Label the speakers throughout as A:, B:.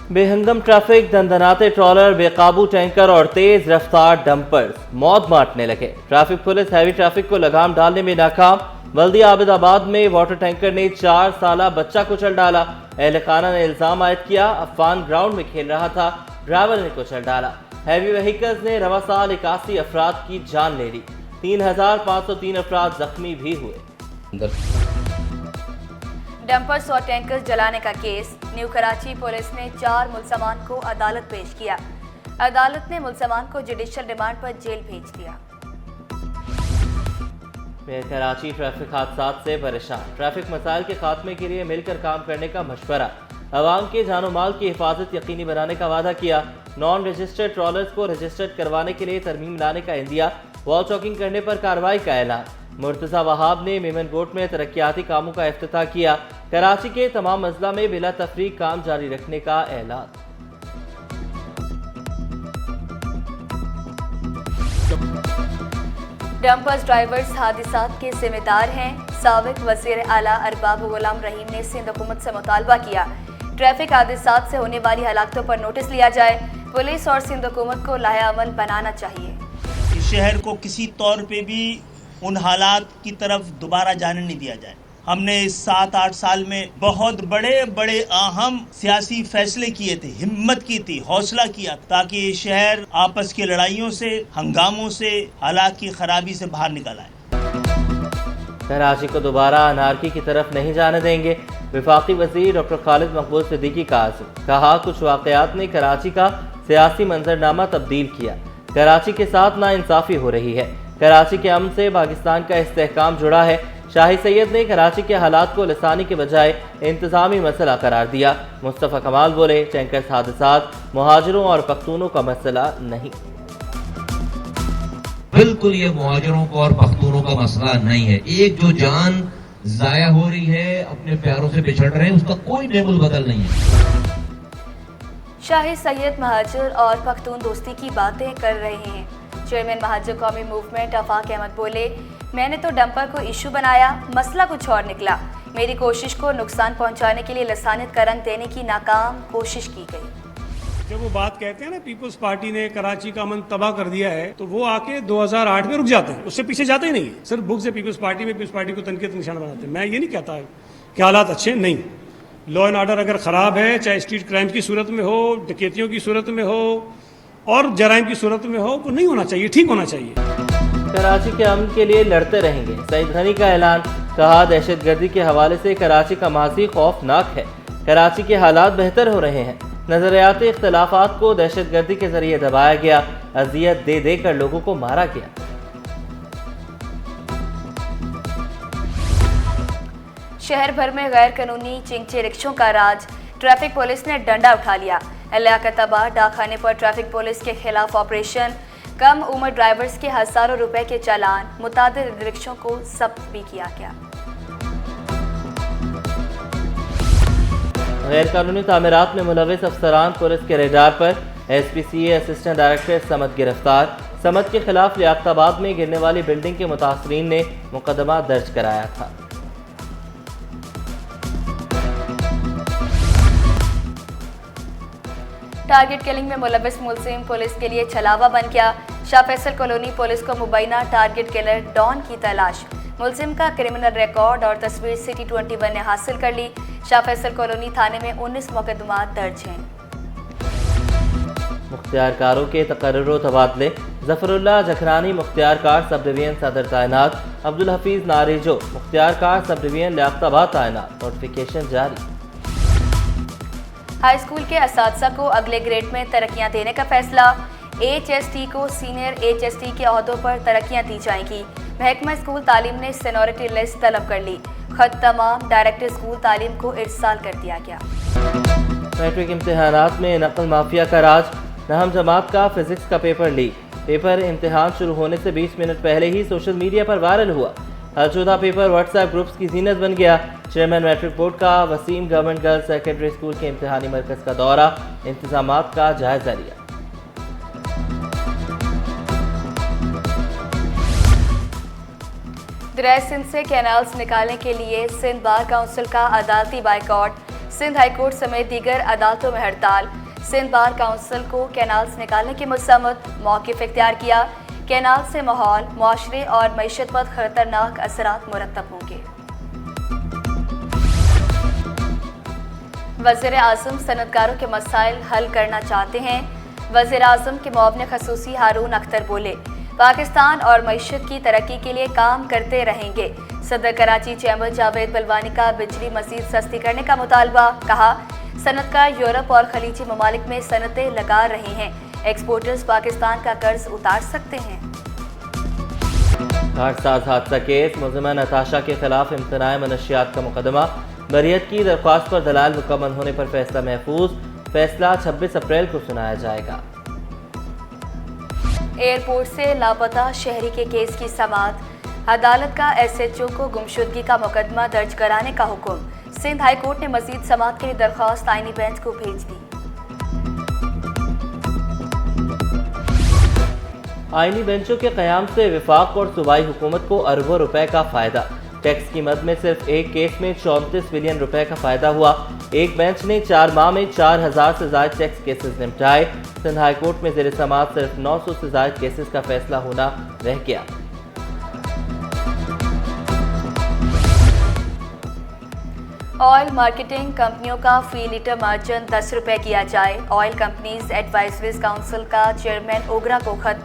A: बेहंगम traffic, दंदनाते trawler, बेकाबू tanker और तेज रफ्तार डंपर्स मौत बांटने लगे। ट्रैफिक पुलिस हैवी ट्रैफिक को लगाम डालने में नाकाम। बल्दिया आबिदाबाद में वाटर टैंकर ने 4 साला बच्चा कुचल डाला। अहले खाना ने इल्जाम आयद किया, अफान ग्राउंड में खेल रहा था, ड्राइवर ने कुचल डाला। हैवी व्हीकल्स ने रवा साल 81 अफराद की जान ले ली। 3503 अफराद जख्मी भी हुए।
B: डंपर्स और टैंकर्स जलाने का केस। न्यू कराची पुलिस ने 4 मुलजमान को अदालत पेश किया। अदालत ने मुलजमान को जुडिशल रिमांड पर जेल भेज दिया।
A: कराची ट्रैफिक हादसात से परेशान। ट्रैफिक मसाइल के खात्मे के लिए मिलकर काम करने का मशवरा। अवाम के जानो माल की हिफाजत यकीनी बनाने का वादा किया। नॉन रजिस्टर्ड ट्रॉलर्स को रजिस्टर्ड करवाने के लिए तरमीम लाने का इंदिया। वॉल चॉकिंग करने पर कार्रवाई का ऐलान। मुर्तजा वहाब ने मेमन गोट में तरक्याती कामों का इफ्तिताह किया। कराची के तमाम अजला में बिला तफरीक काम जारी रखने का ऐलान।
B: डंपर्स ड्राइवर्स हादिसात के जिम्मेदार हैं। साबिक वज़ीर आला अरबाब गुलाम रहीम ने सिंध हुकूमत से मुतालबा किया, ट्रैफिक हादिसात से होने वाली हलाकतों पर नोटिस लिया जाए। पुलिस और सिंध हुकूमत को लाहेअमल बनाना चाहिए।
C: इस शहर को किसी तौर पे भी उन हालात की तरफ दोबारा जाने नहीं दिया जाए। हमने इस 7-8 साल में बहुत बड़े बड़े अहम सियासी फैसले किए थे, हिम्मत की थी, हौसला किया, ताकि ये शहर आपस की लड़ाइयों से, हंगामों से, हालात की खराबी से बाहर निकल आए।
A: कराची को दोबारा अनारकी की तरफ नहीं जाने देंगे। वफाकी वज़ीर डॉक्टर खालिद मकबूल सिद्दीकी का आज़म। कहा, कुछ वाक़यात ने कराची का सियासी मंजरनामा तब्दील किया। कराची के साथ नाइंसाफ़ी हो रही है। कराची के अमन से पाकिस्तान का इस्तेहकाम जुड़ा है। शाही सैयद ने कराची के हालात को लिसानी के बजाय इंतज़ामी मसला करार दिया। मुस्तफ़ा कमाल बोले, टैंकर्स हादसात मुहाजिरों और पख्तूनों का मसला नहीं।
D: बिल्कुल ये मुहाजिरों को और पख्तूनों का मसला नहीं है। एक जो जान जाया हो रही है, अपने प्यारों से बिछड़ रहे हैं, उसका कोई नेमुल बदल नहीं है।
B: शाही सैयद महाजिर और पख्तून दोस्ती की बातें कर रहे हैं। चेयरमैन महाजिर कौमी मूवमेंट आफाक अहमद बोले, मैंने तो डंपर को इशू बनाया, मसला कुछ और निकला। मेरी कोशिश को नुकसान पहुंचाने के लिए लसानियत का रंग देने की नाकाम कोशिश की गई।
E: जब वो बात कहते हैं ना, पीपल्स पार्टी ने कराची का अमन तबाह कर दिया है, तो वो आके 2008 में रुक जाते हैं, उससे पीछे जाते ही नहीं है। सिर्फ बुक से पीपल्स पार्टी में पीपल्स पार्टी को तनकीद निशाना बनाते हैं। मैं ये नहीं कहता कि हालात अच्छे नहीं। लॉ एंड ऑर्डर अगर ख़राब है, चाहे स्ट्रीट क्राइम की सूरत में हो, डकैतियों की सूरत में हो और जराइम की सूरत में हो, वो नहीं होना चाहिए, ठीक होना चाहिए।
A: कराची के अमन के लिए लड़ते रहेंगे, सईद गनी का ऐलान। कहा, दहशतगर्दी के हवाले से कराची का माजी खौफनाक है। कराची के हालात बेहतर हो रहे हैं। नजरियाती इख्तलाफात को दहशतगर्दी के जरिए दबाया गया, अजियत दे देकर लोगों को मारा गया।
B: शहर भर में गैर कानूनी चिंगचे रिक्शों का राज। ट्रैफिक पुलिस ने डंडा उठा लिया। लियाकताबाद डाकखाने पर ट्रैफिक पुलिस के खिलाफ ऑपरेशन। कम उम्र ड्राइवर्स के हजारों रुपए के चालान, मुतादिद रिक्शों को जब्त भी किया गया।
A: गैर कानूनी तामीरात में मुलविस अफसरान पुलिस के रेडार पर। SPCA असिस्टेंट डायरेक्टर समद गिरफ्तार। समद के खिलाफ लियाकताबाद में गिरने वाली बिल्डिंग के मुतासरीन ने मुकदमा दर्ज कराया था।
B: टारगेट किलिंग में मुलविस मुलजिम पुलिस के लिए छलावा बन गया। शाह फैसल कॉलोनी पुलिस को मुबैना टारगेट किलर डॉन की तलाश। मुलजिम का क्रिमिनल रिकॉर्ड और तस्वीर सिटी 21 ने हासिल कर ली। शाह फैसल कॉलोनी थाने में 19 मुकदमा दर्ज हैं।
A: मुख्तियारकारों के तकर्रुर तबादले। जफरुल्लाह जखरानी मुख्तियारकार सब डिवीजन सदर तैनात। अब्दुल हफीज नारेजो मुख्तियारकार सब डिवीजन लियाकताबाद तैनात। नोटिफिकेशन जारी।
B: हाई स्कूल के असातिज़ा को अगले ग्रेड में तरक्कियां देने का फैसला। HST को सीनियर HST के अहदों पर तरक्कियां दी जाएंगी। महकमा स्कूल तालीम ने सीनियरिटी लिस्ट तलब कर ली। खत तमाम डायरेक्टर स्कूल तालीम को इरसाल कर दिया गया।
A: मैट्रिक इम्तिहानात में नकल माफिया का राज। नहम जमात का फिजिक्स का पेपर लीक। पेपर इम्तिहान शुरू होने से 20 मिनट पहले ही सोशल मीडिया पर वायरल हुआ। हरचौदा पेपर व्हाट्सएप ग्रुप्स की जीनत बन गया। चेयरमैन मैट्रिक बोर्ड का Waseem government girls secondary school के इम्तिहानी मरकज का दौरा, इंतजामात का जायजा लिया। दरिया सिंध से कैनाल्स निकालने के लिए सिंध बार काउंसिल का अदालती बाइकआउट।
B: सिंध हाईकोर्ट समेत दीगर अदालतों में हड़ताल। सिंध बार काउंसिल को कैनाल्स निकालने की मुसम्मत, मौक़िफ़ इख्तियार किया। कैनाल से माहौल, मुआशरे और मईशत पर खतरनाक असरात मुरतब होंगे। वज़ीर आज़म सनतकारों के मसाइल हल करना चाहते हैं। वज़ीर आज़म के मुआविन ख़ुसूसी हारून अख्तर बोले, पाकिस्तान और मईशत की तरक्की के लिए काम करते रहेंगे। सदर कराची चैम्बर जावेद बलवानी का बिजली मज़ीद सस्ती करने का मुतालबा। कहा, सनतकार यूरोप और खलीजी ममालिक में सनतें लगा रहे हैं। एक्सपोर्टर्स पाकिस्तान का कर्ज उतार सकते हैं।
A: घाटसाज हादसा केस, मुलज़िमा नताशा के खिलाफ इम्तनाए मनशियात का मुकदमा। बरियत की दरख्वास्त पर दलाल मुकम्मल होने पर फैसला महफूज। फैसला 26 अप्रैल को सुनाया जाएगा।
B: एयरपोर्ट से लापता शहरी के केस की समाअत। अदालत का SHO को गुमशुदगी का मुकदमा दर्ज कराने का हुक्म। सिंध हाई कोर्ट ने मजीद समाअत के लिए दरख्वास्त आईनी बेंच को भेज दी।
A: आईनी बेंचों के क़याम से विफाक और सूबाई हुकूमत को अरबों रुपए का फ़ायदा। टैक्स की मद में सिर्फ एक केस में 34 बिलियन रुपए का फ़ायदा हुआ। एक बेंच ने 4 माह में 4000 से ज़ायद टैक्स केसेस निपटाए। सिंध हाई कोर्ट में ज़ेर समाअत सिर्फ 900 से ज़ायद केसेस का फैसला होना रह गया।
B: ऑयल मार्केटिंग कंपनियों का फी लीटर मार्जिन 10 रुपये किया जाए। ऑयल कंपनीज एडवाइजरीज काउंसिल का चेयरमैन ओगरा को खत।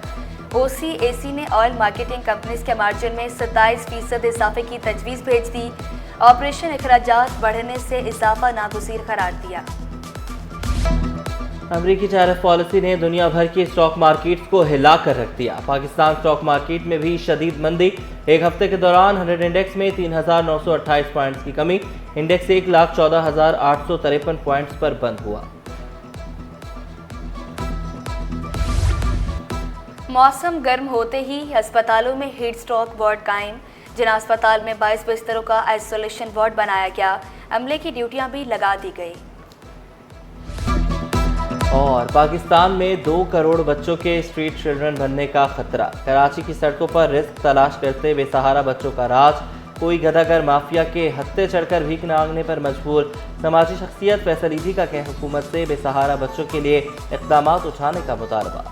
B: OCAC ने ऑयल मार्केटिंग कंपनीज के मार्जिन में 27% इजाफे की तजवीज़ भेज दी। ऑपरेशन अखराजात बढ़ने से इजाफा नागुज़ीर करार दिया।
A: अमरीकी टैरिफ पॉलिसी ने दुनिया भर की स्टॉक मार्केट्स को हिला कर रख दिया। पाकिस्तान स्टॉक मार्केट में भी शदीद मंदी। एक हफ्ते के दौरान 100 इंडेक्स में 3928 पॉइंट्स की कमी। इंडेक्स 1,14,853 पॉइंट्स पर बंद हुआ।
B: मौसम गर्म होते ही अस्पतालों में हीट स्ट्रोक वार्ड कायम। जिला अस्पताल में 22 बिस्तरों का आइसोलेशन वार्ड बनाया गया। अमले की ड्यूटियां भी लगा दी गई।
A: और पाकिस्तान में 2 करोड़ बच्चों के स्ट्रीट चिल्ड्रन बनने का खतरा। कराची की सड़कों पर रिस्क तलाश करते बेसहारा बच्चों का राज। कोई गदागर माफिया के हत्थे चढ़कर भीख मांगने पर मजबूर। समाजी शख्सियत फैसल ईदी का कह हुकूमत से बेसहारा बच्चों के लिए इक़दामात उठाने का मुतालबा।